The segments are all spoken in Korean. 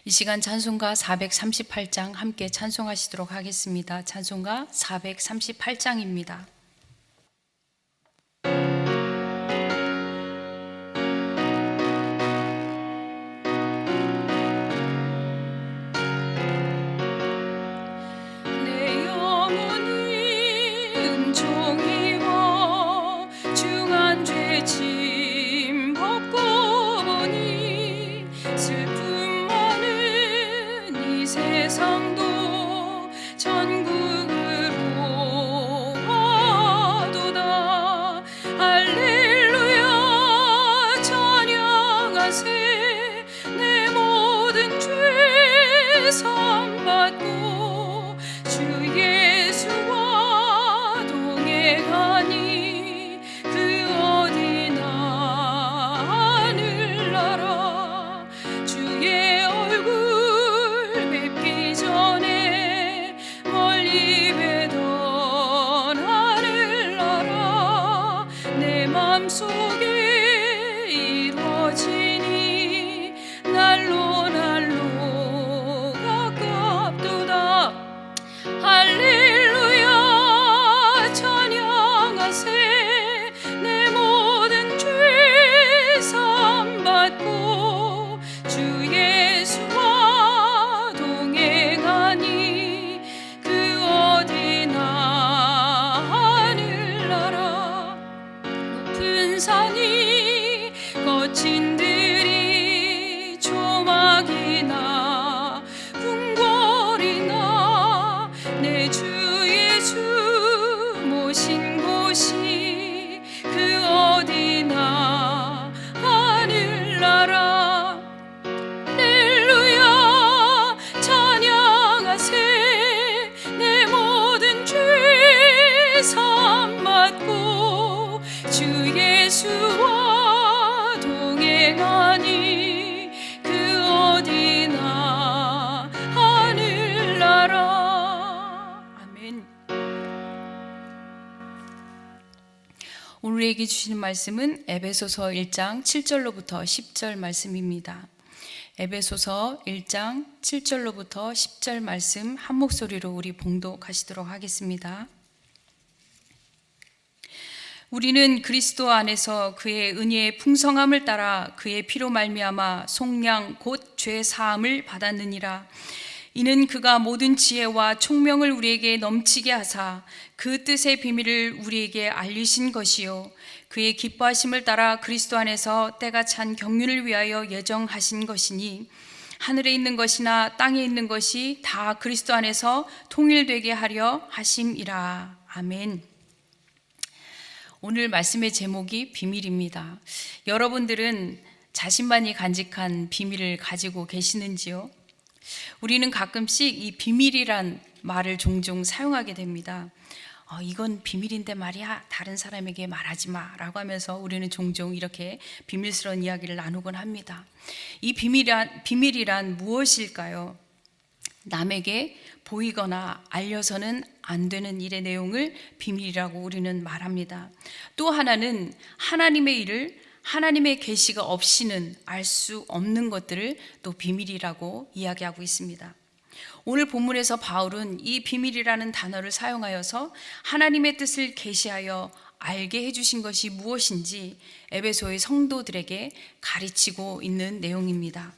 이 시간 찬송가 438장 함께 찬송하시도록 하겠습니다. 찬송가 438장입니다. 내 영혼이 은총이와 중한 죄짐 벗고 보니 슬픔 많은 이 세상도 천국으로 와도다. 할렐루야 찬양하세. 내 모든 죄 사함받고 주 예수와 동행하니 그 어디나 하늘나라. 주의 얼굴 뵙기 전에 멀리 뵈던 하늘나라. 내 맘속에 이루어지니 날로 날로 가깝도다. 할렐루야 찬양하세. 내 모든 죄 사함받고 주 예수와 동행하니 그 어디나 하늘나라. 높은 산이 거친 들이 조막이나 궁궐이나 내 주 예수 모신 곳이 그 어디나 하늘나라. 할렐루야 찬양하세. 내 모든 죄 사함받고 주 예수와 동행하니 그 어디나 하늘나라. 아멘. 오늘 우리에게 주시는 말씀은 에베소서 1장 7절로부터 10절 말씀입니다. 에베소서 1장 7절로부터 10절 말씀 한 목소리로 우리 봉독하시도록 하겠습니다. 우리는 그리스도 안에서 그의 은혜의 풍성함을 따라 그의 피로 말미암아 속량 곧 죄 사함을 받았느니라. 이는 그가 모든 지혜와 총명을 우리에게 넘치게 하사 그 뜻의 비밀을 우리에게 알리신 것이요 그의 기뻐하심을 따라 그리스도 안에서 때가 찬 경륜을 위하여 예정하신 것이니 하늘에 있는 것이나 땅에 있는 것이 다 그리스도 안에서 통일되게 하려 하심이라. 아멘. 오늘 말씀의 제목이 비밀입니다. 여러분들은 자신만이 간직한 비밀을 가지고 계시는지요? 우리는 가끔씩 이 비밀이란 말을 종종 사용하게 됩니다. 이건 비밀인데 말이야, 다른 사람에게 말하지 마 라고 하면서 우리는 종종 이렇게 비밀스러운 이야기를 나누곤 합니다. 이 비밀이란 무엇일까요? 남에게 보이거나 알려서는 안 되는 일의 내용을 비밀이라고 우리는 말합니다. 또 하나는 하나님의 일을 하나님의 계시가 없이는 알 수 없는 것들을 또 비밀이라고 이야기하고 있습니다. 오늘 본문에서 바울은 이 비밀이라는 단어를 사용하여서 하나님의 뜻을 계시하여 알게 해주신 것이 무엇인지 에베소의 성도들에게 가르치고 있는 내용입니다.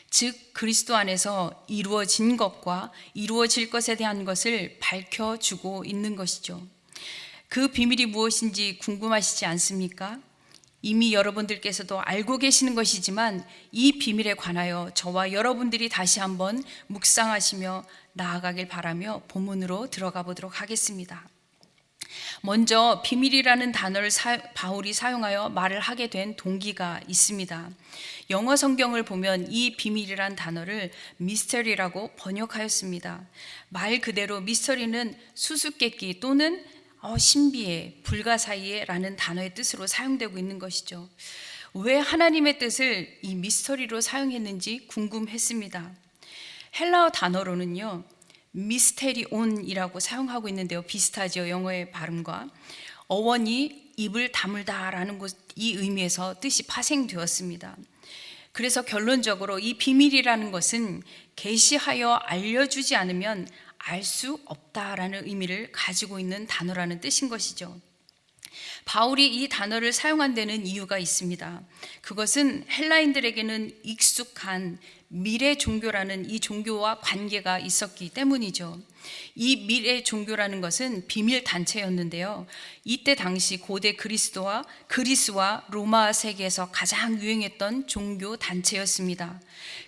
즉 그리스도 안에서 이루어진 것과 이루어질 것에 대한 것을 밝혀주고 있는 것이죠. 그 비밀이 무엇인지 궁금하시지 않습니까? 이미 여러분들께서도 알고 계시는 것이지만 이 비밀에 관하여 저와 여러분들이 다시 한번 묵상하시며 나아가길 바라며 본문으로 들어가 보도록 하겠습니다. 먼저 비밀이라는 단어를 바울이 사용하여 말을 하게 된 동기가 있습니다. 영어 성경을 보면 이 비밀이란 단어를 미스터리라고 번역하였습니다. 말 그대로 미스터리는 수수께끼 또는 신비해, 불가사의해 라는 단어의 뜻으로 사용되고 있는 것이죠. 왜 하나님의 뜻을 이 미스터리로 사용했는지 궁금했습니다. 헬라어 단어로는요 미스테리온이라고 사용하고 있는데요, 비슷하죠, 영어의 발음과. 어원이 입을 다물다라는 이 의미에서 뜻이 파생되었습니다. 그래서 결론적으로 이 비밀이라는 것은 계시하여 알려주지 않으면 알 수 없다라는 의미를 가지고 있는 단어라는 뜻인 것이죠. 바울이 이 단어를 사용한 데는 이유가 있습니다. 그것은 헬라인들에게는 익숙한 미래 종교라는 이 종교와 관계가 있었기 때문이죠. 이 미래 종교라는 것은 비밀 단체였는데요. 이때 당시 고대 그리스와 로마 세계에서 가장 유행했던 종교 단체였습니다.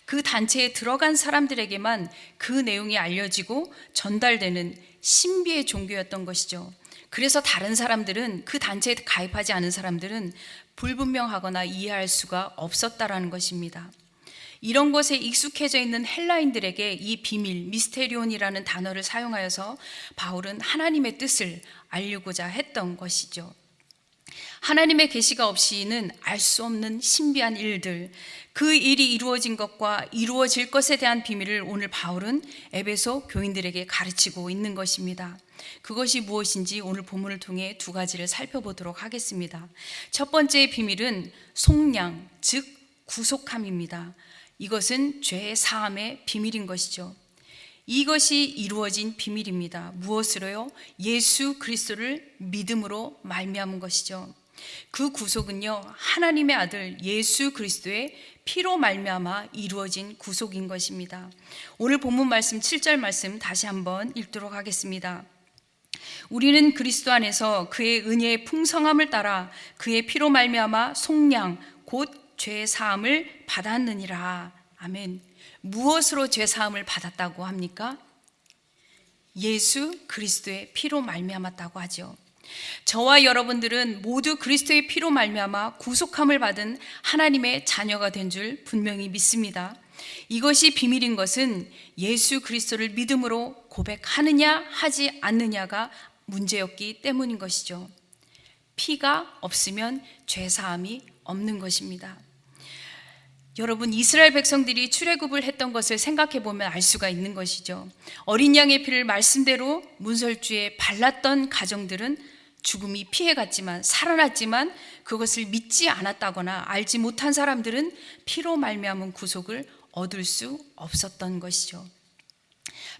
그 단체에 들어간 사람들에게만 그 내용이 알려지고 전달되는 신비의 종교였던 것이죠. 그래서 다른 사람들은, 그 단체에 가입하지 않은 사람들은 불분명하거나 이해할 수가 없었다라는 것입니다. 이런 것에 익숙해져 있는 헬라인들에게 이 비밀, 미스테리온이라는 단어를 사용하여서 바울은 하나님의 뜻을 알리고자 했던 것이죠. 하나님의 계시가 없이는 알 수 없는 신비한 일들, 그 일이 이루어진 것과 이루어질 것에 대한 비밀을 오늘 바울은 에베소 교인들에게 가르치고 있는 것입니다. 그것이 무엇인지 오늘 본문을 통해 두 가지를 살펴보도록 하겠습니다. 첫 번째 비밀은 속량, 즉 구속함입니다. 이것은 죄 사함의 비밀인 것이죠. 이것이 이루어진 비밀입니다. 무엇으로요? 예수 그리스도를 믿음으로 말미암은 것이죠. 그 구속은요, 하나님의 아들 예수 그리스도의 피로 말미암아 이루어진 구속인 것입니다. 오늘 본문 말씀 7절 말씀 다시 한번 읽도록 하겠습니다. 우리는 그리스도 안에서 그의 은혜의 풍성함을 따라 그의 피로 말미암아 속량 곧 죄 사함을 받았느니라. 아멘. 무엇으로 죄 사함을 받았다고 합니까? 예수 그리스도의 피로 말미암았다고 하죠. 저와 여러분들은 모두 그리스도의 피로 말미암아 구속함을 받은 하나님의 자녀가 된 줄 분명히 믿습니다. 이것이 비밀인 것은 예수 그리스도를 믿음으로 고백하느냐 하지 않느냐가 문제였기 때문인 것이죠. 피가 없으면 죄 사함이 없는 것입니다. 여러분, 이스라엘 백성들이 출애굽을 했던 것을 생각해 보면 알 수가 있는 것이죠. 어린 양의 피를 말씀대로 문설주에 발랐던 가정들은 죽음이 피해갔지만, 살아났지만 그것을 믿지 않았다거나 알지 못한 사람들은 피로 말미암은 구속을 얻을 수 없었던 것이죠.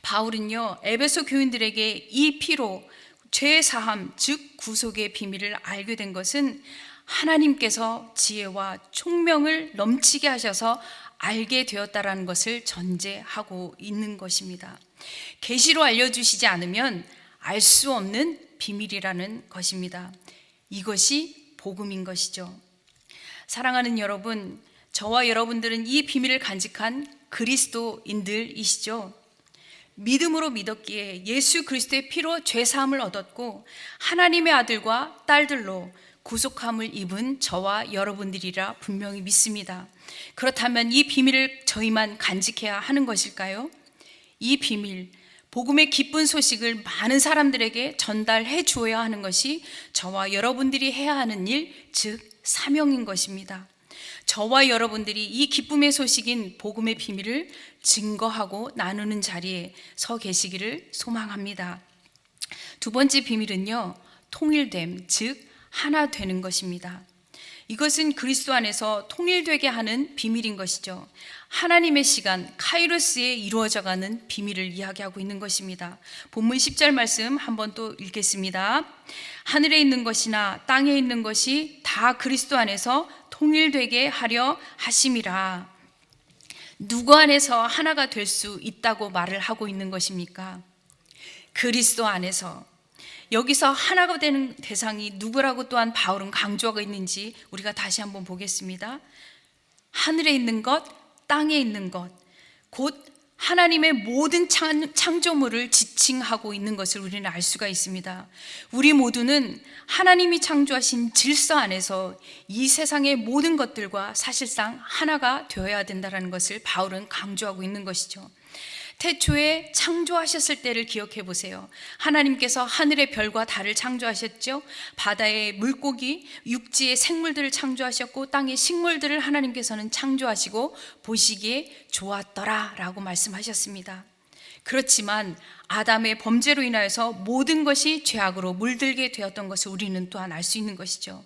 바울은요, 에베소 교인들에게 이 피로 죄 사함, 즉 구속의 비밀을 알게 된 것은 하나님께서 지혜와 총명을 넘치게 하셔서 알게 되었다라는 것을 전제하고 있는 것입니다. 계시로 알려주시지 않으면 알 수 없는 비밀이라는 것입니다. 이것이 복음인 것이죠. 사랑하는 여러분, 저와 여러분들은 이 비밀을 간직한 그리스도인들이시죠. 믿음으로 믿었기에 예수 그리스도의 피로 죄 사함을 얻었고 하나님의 아들과 딸들로 구속함을 입은 저와 여러분들이라 분명히 믿습니다. 그렇다면 이 비밀을 저희만 간직해야 하는 것일까요? 이 비밀, 복음의 기쁜 소식을 많은 사람들에게 전달해 주어야 하는 것이 저와 여러분들이 해야 하는 일, 즉 사명인 것입니다. 저와 여러분들이 이 기쁨의 소식인 복음의 비밀을 증거하고 나누는 자리에 서 계시기를 소망합니다. 두 번째 비밀은요, 통일됨, 즉 하나 되는 것입니다. 이것은 그리스도 안에서 통일되게 하는 비밀인 것이죠. 하나님의 시간 카이로스에 이루어져가는 비밀을 이야기하고 있는 것입니다. 본문 10절 말씀 한번 또 읽겠습니다. 하늘에 있는 것이나 땅에 있는 것이 다 그리스도 안에서 통일되게 하려 하심이라. 누구 안에서 하나가 될 수 있다고 말을 하고 있는 것입니까? 그리스도 안에서. 여기서 하나가 되는 대상이 누구라고 또한 바울은 강조하고 있는지 우리가 다시 한번 보겠습니다. 하늘에 있는 것, 땅에 있는 것, 곧 하나님의 모든 창조물을 지칭하고 있는 것을 우리는 알 수가 있습니다. 우리 모두는 하나님이 창조하신 질서 안에서 이 세상의 모든 것들과 사실상 하나가 되어야 된다는 것을 바울은 강조하고 있는 것이죠. 태초에 창조하셨을 때를 기억해 보세요. 하나님께서 하늘의 별과 달을 창조하셨죠. 바다의 물고기, 육지의 생물들을 창조하셨고 땅의 식물들을 하나님께서는 창조하시고 보시기에 좋았더라 라고 말씀하셨습니다. 그렇지만 아담의 범죄로 인하여서 모든 것이 죄악으로 물들게 되었던 것을 우리는 또한 알 수 있는 것이죠.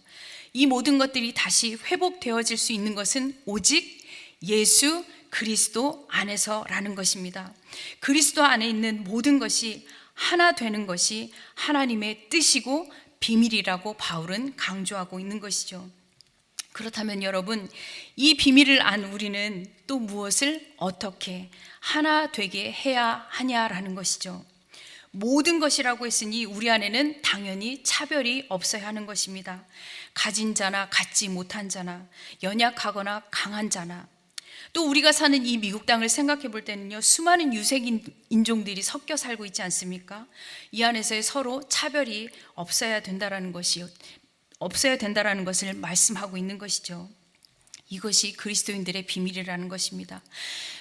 이 모든 것들이 다시 회복되어질 수 있는 것은 오직 예수 그리스도 안에서라는 것입니다. 그리스도 안에 있는 모든 것이 하나 되는 것이 하나님의 뜻이고 비밀이라고 바울은 강조하고 있는 것이죠. 그렇다면 여러분, 이 비밀을 안 우리는 또 무엇을 어떻게 하나 되게 해야 하냐라는 것이죠. 모든 것이라고 했으니 우리 안에는 당연히 차별이 없어야 하는 것입니다. 가진 자나 갖지 못한 자나, 연약하거나 강한 자나, 또 우리가 사는 이 미국 땅을 생각해 볼 때는요, 수많은 유색 인종들이 섞여 살고 있지 않습니까? 이 안에서 서로 차별이 없어야 된다는 것을 말씀하고 있는 것이죠. 이것이 그리스도인들의 비밀이라는 것입니다.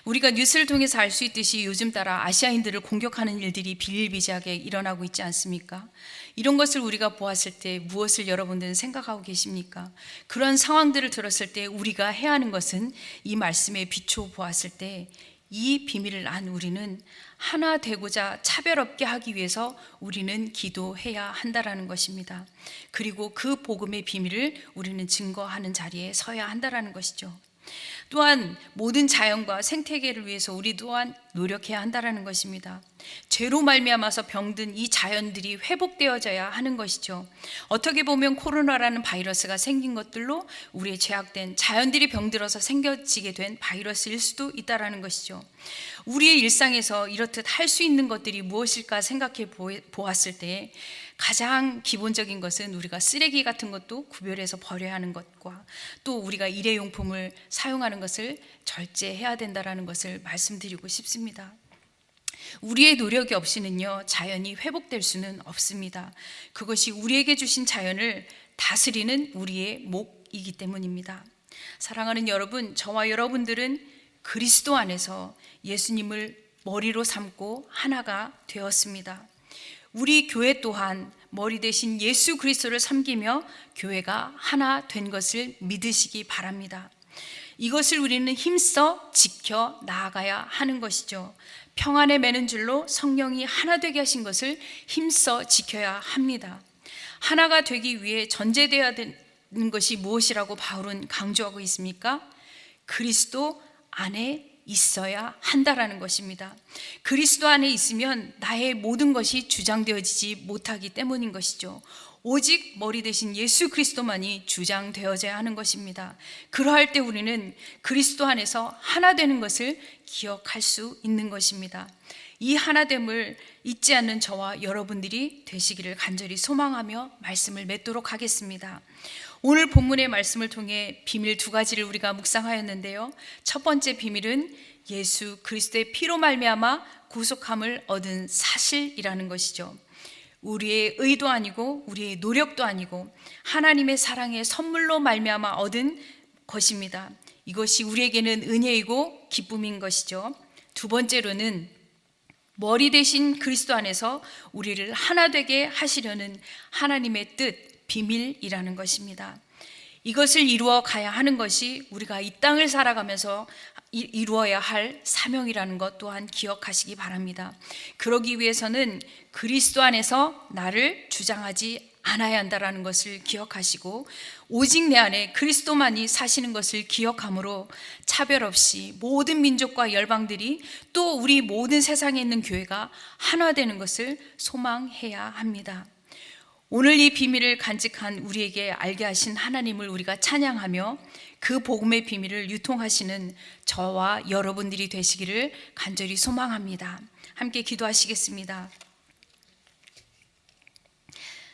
우리가 뉴스를 통해서 알 수 있듯이 요즘 따라 아시아인들을 공격하는 일들이 비일비재하게 일어나고 있지 않습니까? 이런 것을 우리가 보았을 때 무엇을 여러분들은 생각하고 계십니까? 그런 상황들을 들었을 때 우리가 해야 하는 것은 이 말씀에 비추어 보았을 때 이 비밀을 안 우리는 하나 되고자 차별 없게 하기 위해서 우리는 기도해야 한다라는 것입니다. 그리고 그 복음의 비밀을 우리는 증거하는 자리에 서야 한다라는 것이죠. 또한 모든 자연과 생태계를 위해서 우리 또한 노력해야 한다라는 것입니다. 죄로 말미암아서 병든 이 자연들이 회복되어져야 하는 것이죠. 어떻게 보면 코로나라는 바이러스가 생긴 것들로 우리의 죄악된 자연들이 병들어서 생겨지게 된 바이러스일 수도 있다라는 것이죠. 우리의 일상에서 이렇듯 할 수 있는 것들이 무엇일까 생각해 보았을 때 가장 기본적인 것은 우리가 쓰레기 같은 것도 구별해서 버려야 하는 것과 또 우리가 일회용품을 사용하는 것을 절제해야 된다는 것을 말씀드리고 싶습니다. 우리의 노력이 없이는요, 자연이 회복될 수는 없습니다. 그것이 우리에게 주신 자연을 다스리는 우리의 몫이기 때문입니다. 사랑하는 여러분, 저와 여러분들은 그리스도 안에서 예수님을 머리로 삼고 하나가 되었습니다. 우리 교회 또한 머리 대신 예수 그리스도를 섬기며 교회가 하나 된 것을 믿으시기 바랍니다. 이것을 우리는 힘써 지켜 나아가야 하는 것이죠. 평안에 매는 줄로 성령이 하나 되게 하신 것을 힘써 지켜야 합니다. 하나가 되기 위해 전제되어야 되는 것이 무엇이라고 바울은 강조하고 있습니까? 그리스도 안에 있어야 한다라는 것입니다. 그리스도 안에 있으면 나의 모든 것이 주장되어지지 못하기 때문인 것이죠. 오직 머리 대신 예수 그리스도만이 주장되어져야 하는 것입니다. 그러할 때 우리는 그리스도 안에서 하나 되는 것을 기억할 수 있는 것입니다. 이 하나됨을 잊지 않는 저와 여러분들이 되시기를 간절히 소망하며 말씀을 맺도록 하겠습니다. 오늘 본문의 말씀을 통해 비밀 두 가지를 우리가 묵상하였는데요. 첫 번째 비밀은 예수 그리스도의 피로 말미암아 구속함을 얻은 사실이라는 것이죠. 우리의 의도 아니고 우리의 노력도 아니고 하나님의 사랑의 선물로 말미암아 얻은 것입니다. 이것이 우리에게는 은혜이고 기쁨인 것이죠. 두 번째로는 머리 대신 그리스도 안에서 우리를 하나 되게 하시려는 하나님의 뜻, 비밀이라는 것입니다. 이것을 이루어 가야 하는 것이 우리가 이 땅을 살아가면서 이루어야 할 사명이라는 것 또한 기억하시기 바랍니다. 그러기 위해서는 그리스도 안에서 나를 주장하지 않아야 한다는 것을 기억하시고 오직 내 안에 그리스도만이 사시는 것을 기억함으로 차별 없이 모든 민족과 열방들이 또 우리 모든 세상에 있는 교회가 하나 되는 것을 소망해야 합니다. 오늘 이 비밀을 간직한 우리에게 알게 하신 하나님을 우리가 찬양하며 그 복음의 비밀을 유통하시는 저와 여러분들이 되시기를 간절히 소망합니다. 함께 기도하시겠습니다.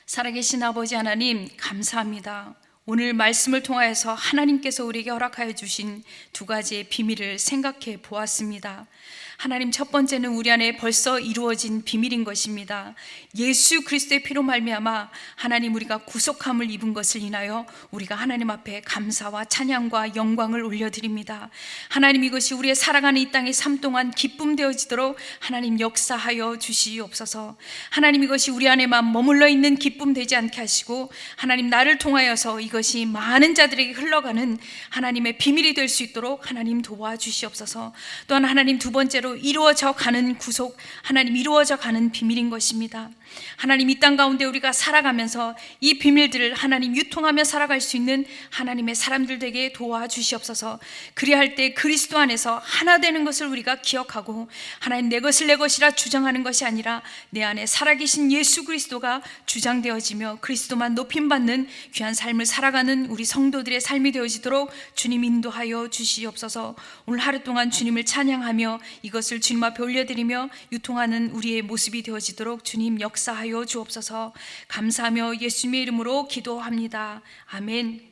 살아계신 아버지 하나님, 감사합니다. 오늘 말씀을 통하여서 하나님께서 우리에게 허락하여 주신 두 가지의 비밀을 생각해 보았습니다. 하나님, 첫 번째는 우리 안에 벌써 이루어진 비밀인 것입니다. 예수 그리스도의 피로 말미암아 하나님 우리가 구속함을 입은 것을 인하여 우리가 하나님 앞에 감사와 찬양과 영광을 올려드립니다. 하나님, 이것이 우리의 살아가는 이 땅의 삶 동안 기쁨 되어지도록 하나님 역사하여 주시옵소서. 하나님, 이것이 우리 안에만 머물러 있는 기쁨 되지 않게 하시고 하나님, 나를 통하여서 이것이 많은 자들에게 흘러가는 하나님의 비밀이 될 수 있도록 하나님 도와주시옵소서. 또한 하나님, 두 번째로 이루어져 가는 구속, 하나님 이루어져 가는 비밀인 것입니다. 하나님, 이 땅 가운데 우리가 살아가면서 이 비밀들을 하나님 유통하며 살아갈 수 있는 하나님의 사람들 되게 도와주시옵소서. 그리할 때 그리스도 안에서 하나 되는 것을 우리가 기억하고, 하나님, 내 것을 내 것이라 주장하는 것이 아니라 내 안에 살아계신 예수 그리스도가 주장되어지며 그리스도만 높임받는 귀한 삶을 살아가는 우리 성도들의 삶이 되어지도록 주님 인도하여 주시옵소서. 오늘 하루 동안 주님을 찬양하며 이것을 주님 앞에 올려드리며 유통하는 우리의 모습이 되어지도록 주님 역사하여 주옵소서. 감사하며 예수님의 이름으로 기도합니다. 아멘.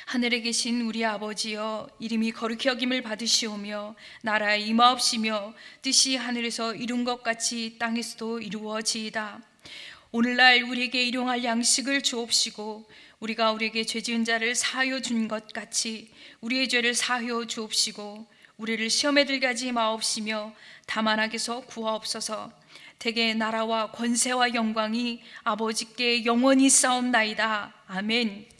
하늘에 계신 우리 아버지여, 이름이 거룩히 여김을 받으시오며 나라에 임하옵시며 뜻이 하늘에서 이룬 것 같이 땅에서도 이루어지이다. 오늘날 우리에게 일용할 양식을 주옵시고 우리가 우리에게 죄 지은 자를 사하여 준 것 같이 우리의 죄를 사하여 주옵시고 우리를 시험에 들게 하지 마옵시며 다만 악에서 구하옵소서. 대개 나라와 권세와 영광이 아버지께 영원히 싸움나이다. 아멘.